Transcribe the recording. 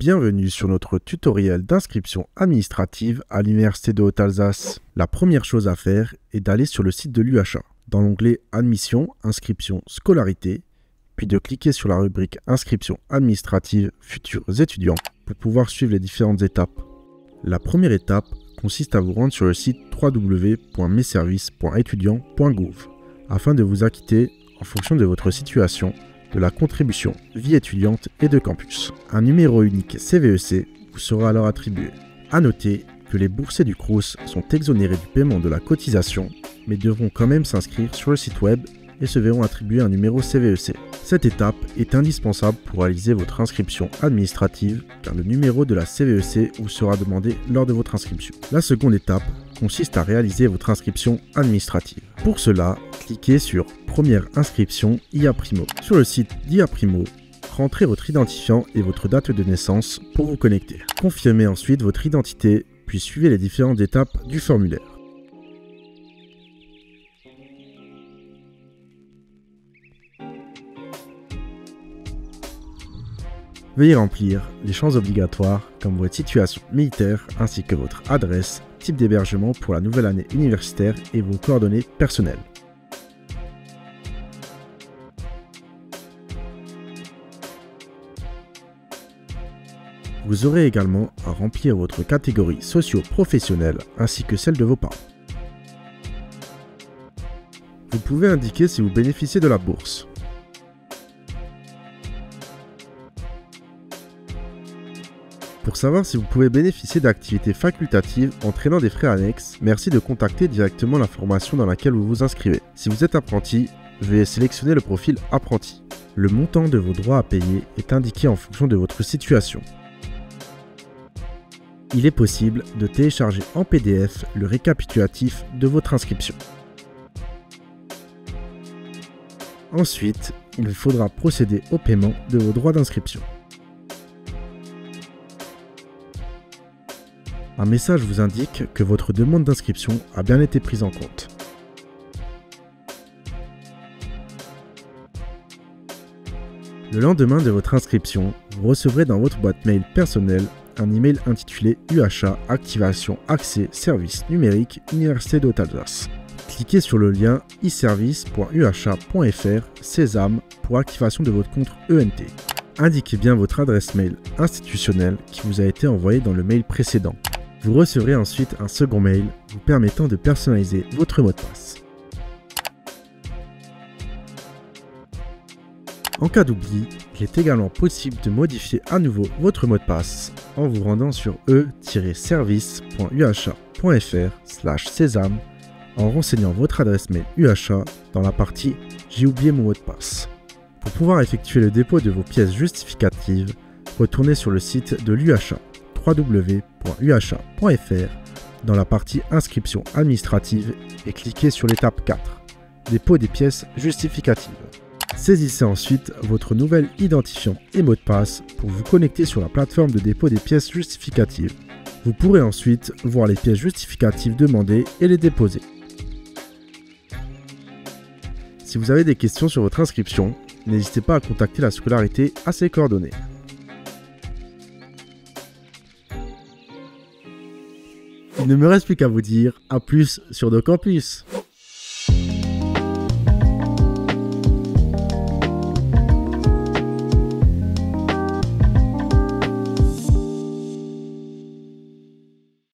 Bienvenue sur notre tutoriel d'inscription administrative à l'Université de Haute-Alsace. La première chose à faire est d'aller sur le site de l'UHA, dans l'onglet Admission, Inscription, Scolarité, puis de cliquer sur la rubrique Inscription administrative futurs étudiants pour pouvoir suivre les différentes étapes. La première étape consiste à vous rendre sur le site www.messervices.etudiants.gouv afin de vous acquitter, en fonction de votre situation, de la contribution vie étudiante et de campus. Un numéro unique CVEC vous sera alors attribué. A noter que les boursiers du Crous sont exonérés du paiement de la cotisation, mais devront quand même s'inscrire sur le site web et se verront attribuer un numéro CVEC. Cette étape est indispensable pour réaliser votre inscription administrative, car le numéro de la CVEC vous sera demandé lors de votre inscription. La seconde étape consiste à réaliser votre inscription administrative. Pour cela, cliquez sur Première inscription IA Primo. Sur le site d'IA Primo, rentrez votre identifiant et votre date de naissance pour vous connecter. Confirmez ensuite votre identité, puis suivez les différentes étapes du formulaire. Veuillez remplir les champs obligatoires comme votre situation militaire ainsi que votre adresse, type d'hébergement pour la nouvelle année universitaire et vos coordonnées personnelles. Vous aurez également à remplir votre catégorie socio-professionnelle ainsi que celle de vos parents. Vous pouvez indiquer si vous bénéficiez de la bourse. Pour savoir si vous pouvez bénéficier d'activités facultatives entraînant des frais annexes, merci de contacter directement la formation dans laquelle vous vous inscrivez. Si vous êtes apprenti, veuillez sélectionner le profil apprenti. Le montant de vos droits à payer est indiqué en fonction de votre situation. Il est possible de télécharger en PDF le récapitulatif de votre inscription. Ensuite, il vous faudra procéder au paiement de vos droits d'inscription. Un message vous indique que votre demande d'inscription a bien été prise en compte. Le lendemain de votre inscription, vous recevrez dans votre boîte mail personnelle un email intitulé UHA Activation Accès Service Numérique Université de Haute-Alsace. Cliquez sur le lien e-service.uha.fr Sésame pour activation de votre compte ENT. Indiquez bien votre adresse mail institutionnelle qui vous a été envoyée dans le mail précédent. Vous recevrez ensuite un second mail vous permettant de personnaliser votre mot de passe. En cas d'oubli, il est également possible de modifier à nouveau votre mot de passe en vous rendant sur e-service.uha.fr/sésame en renseignant votre adresse mail UHA dans la partie « J'ai oublié mon mot de passe ». Pour pouvoir effectuer le dépôt de vos pièces justificatives, retournez sur le site de l'UHA www.uha.fr dans la partie inscription administrative et cliquez sur l'étape 4, dépôt des pièces justificatives. Saisissez ensuite votre nouvel identifiant et mot de passe pour vous connecter sur la plateforme de dépôt des pièces justificatives. Vous pourrez ensuite voir les pièces justificatives demandées et les déposer. Si vous avez des questions sur votre inscription, n'hésitez pas à contacter la scolarité à ces coordonnées. Il ne me reste plus qu'à vous dire à plus sur nos campus.